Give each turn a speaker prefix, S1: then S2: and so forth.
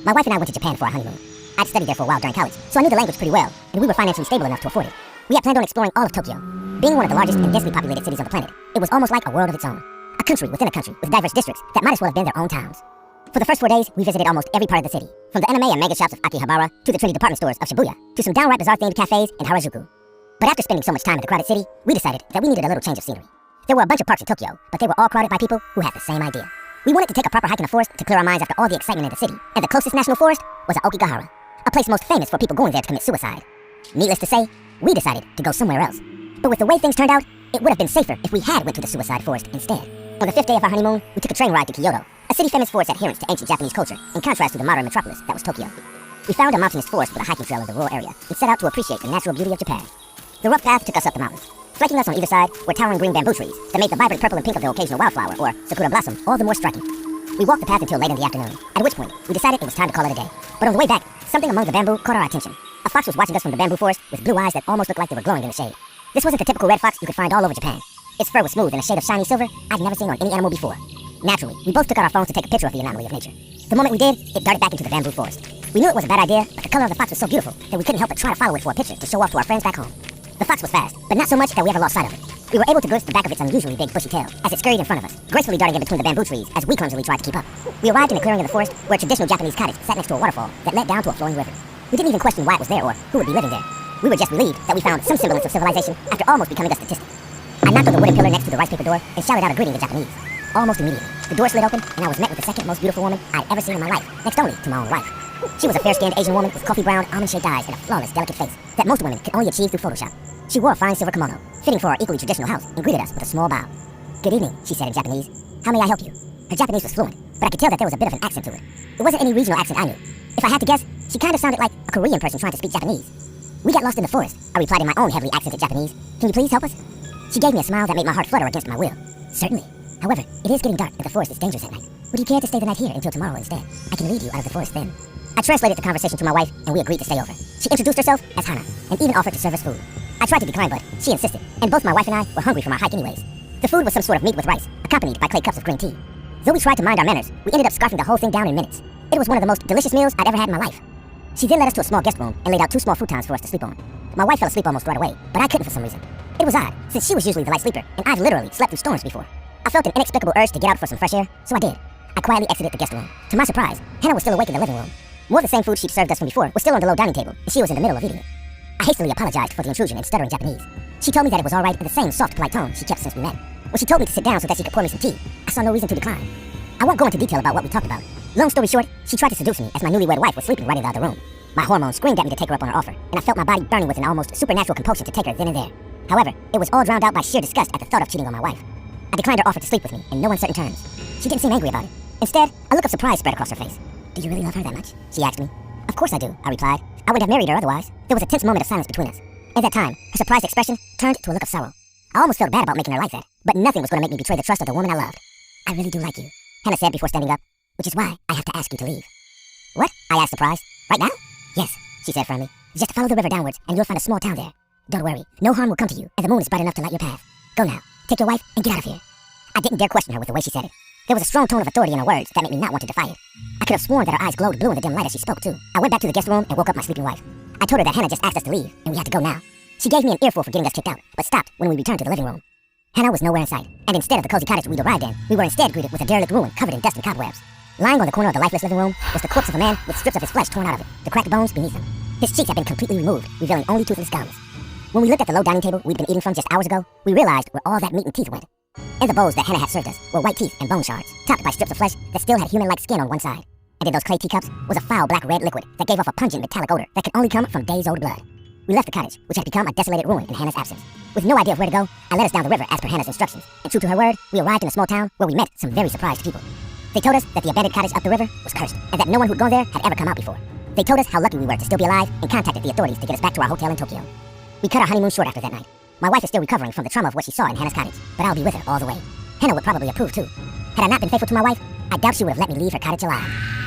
S1: My wife and I went to Japan for our honeymoon. I'd studied there for a while during college, so I knew the language pretty well, and we were financially stable enough to afford it. We had planned on exploring all of Tokyo. Being one of the largest and densely populated cities on the planet, it was almost like a world of its own. A country within a country with diverse districts that might as well have been their own towns. For the first 4 days, we visited almost every part of the city, from the anime and manga shops of Akihabara to the trendy department stores of Shibuya, to some downright bizarre-themed cafes in Harajuku. But after spending so much time in the crowded city, we decided that we needed a little change of scenery. There were a bunch of parks in Tokyo, but they were all crowded by people who had the same idea. We wanted to take a proper hike in the forest to clear our minds after all the excitement in the city, and the closest national forest was at Okigahara, a place most famous for people going there to commit suicide. Needless to say, we decided to go somewhere else. But with the way things turned out, it would have been safer if we had went to the suicide forest instead. On the 5th day of our honeymoon, we took a train ride to Kyoto, a city famous for its adherence to ancient Japanese culture, in contrast to the modern metropolis that was Tokyo. We found a mountainous forest with a hiking trail in the rural area, and set out to appreciate the natural beauty of Japan. The rough path took us up the mountains. Flanking us on either side were towering green bamboo trees that made the vibrant purple and pink of the occasional wildflower, or sakura blossom, all the more striking. We walked the path until late in the afternoon, at which point we decided it was time to call it a day. But on the way back, something among the bamboo caught our attention. A fox was watching us from the bamboo forest with blue eyes that almost looked like they were glowing in the shade. This wasn't the typical red fox you could find all over Japan. Its fur was smooth and a shade of shiny silver I'd never seen on any animal before. Naturally, we both took out our phones to take a picture of the anomaly of nature. The moment we did, it darted back into the bamboo forest. We knew it was a bad idea, but the color of the fox was so beautiful that we couldn't help but try to follow it for a picture to show off to our friends back home. The fox was fast, but not so much that we ever lost sight of it. We were able to glimpse the back of its unusually big bushy tail as it scurried in front of us, gracefully darting in between the bamboo trees as we clumsily tried to keep up. We arrived in a clearing in the forest where a traditional Japanese cottage sat next to a waterfall that led down to a flowing river. We didn't even question why it was there or who would be living there. We were just relieved that we found some semblance of civilization after almost becoming a statistic. I knocked on the wooden pillar next to the rice paper door and shouted out a greeting in Japanese. Almost immediately, the door slid open and I was met with the second most beautiful woman I'd ever seen in my life, next only to my own wife. She was a fair-skinned Asian woman with coffee brown, almond-shaped eyes and a flawless, delicate face that most women could only achieve through Photoshop. She wore a fine silver kimono, fitting for our equally traditional house, and greeted us with a small bow. "Good evening," she said in Japanese. "How may I help you?" Her Japanese was fluent, but I could tell that there was a bit of an accent to it. It wasn't any regional accent I knew. If I had to guess, she kind of sounded like a Korean person trying to speak Japanese. "We got lost in the forest," I replied in my own heavily accented Japanese. "Can you please help us?" She gave me a smile that made my heart flutter against my will. "Certainly. However, it is getting dark and the forest is dangerous at night. Would you care to stay the night here until tomorrow instead? I can lead you out of the forest then." I translated the conversation to my wife, and we agreed to stay over. She introduced herself as Hana, and even offered to serve us food. I tried to decline, but she insisted, and both my wife and I were hungry from our hike anyways. The food was some sort of meat with rice, accompanied by clay cups of green tea. Though we tried to mind our manners, we ended up scarfing the whole thing down in minutes. It was one of the most delicious meals I'd ever had in my life. She then led us to a small guest room and laid out 2 small futons for us to sleep on. My wife fell asleep almost right away, but I couldn't for some reason. It was odd, since she was usually the light sleeper, and I'd literally slept through storms before. I felt an inexplicable urge to get out for some fresh air, so I did. I quietly exited the guest room. To my surprise, Hannah was still awake in the living room. More of the same food she'd served us from before was still on the low dining table, and she was in the middle of eating it. I hastily apologized for the intrusion in stuttering Japanese. She told me that it was alright in the same soft, polite tone she kept since we met. When she told me to sit down so that she could pour me some tea, I saw no reason to decline. I won't go into detail about what we talked about. Long story short, she tried to seduce me as my newlywed wife was sleeping right in the other room. My hormones screamed at me to take her up on her offer, and I felt my body burning with an almost supernatural compulsion to take her then and there. However, it was all drowned out by sheer disgust at the thought of cheating on my wife. I declined her offer to sleep with me in no uncertain terms. She didn't seem angry about it. Instead, a look of surprise spread across her face. "Do you really love her that much?" she asked me. "Of course I do," I replied. "I wouldn't have married her otherwise." There was a tense moment of silence between us. At that time, her surprised expression turned to a look of sorrow. I almost felt bad about making her like that, but nothing was going to make me betray the trust of the woman I loved. "I really do like you," Hannah said before standing up, "which is why I have to ask you to leave." "What?" I asked, surprised. "Right now?" "Yes," she said firmly. "Just follow the river downwards and you'll find a small town there. Don't worry, no harm will come to you, and the moon is bright enough to light your path. Go now, take your wife and get out of here." I didn't dare question her with the way she said it. There was a strong tone of authority in her words that made me not want to defy it. I could have sworn that her eyes glowed blue in the dim light as she spoke, too. I went back to the guest room and woke up my sleeping wife. I told her that Hannah just asked us to leave, and we had to go now. She gave me an earful for getting us kicked out, but stopped when we returned to the living room. Hannah was nowhere in sight, and instead of the cozy cottage we'd arrived in, we were instead greeted with a derelict ruin covered in dust and cobwebs. Lying on the corner of the lifeless living room was the corpse of a man with strips of his flesh torn out of it, the cracked bones beneath him. His cheeks had been completely removed, revealing only toothless gums. When we looked at the low dining table we'd been eating from just hours ago, we realized where all that meat and teeth went. In the bowls that Hannah had served us were white teeth and bone shards, topped by strips of flesh that still had human-like skin on one side. And in those clay teacups was a foul black-red liquid that gave off a pungent metallic odor that could only come from days-old blood. We left the cottage, which had become a desolated ruin in Hannah's absence. With no idea of where to go, I led us down the river as per Hannah's instructions, and true to her word, we arrived in a small town where we met some very surprised people. They told us that the abandoned cottage up the river was cursed, and that no one who'd gone there had ever come out before. They told us how lucky we were to still be alive, and contacted the authorities to get us back to our hotel in Tokyo. We cut our honeymoon short after that night. My wife is still recovering from the trauma of what she saw in Hannah's cottage, but I'll be with her all the way. Hannah would probably approve too. Had I not been faithful to my wife, I doubt she would have let me leave her cottage alive.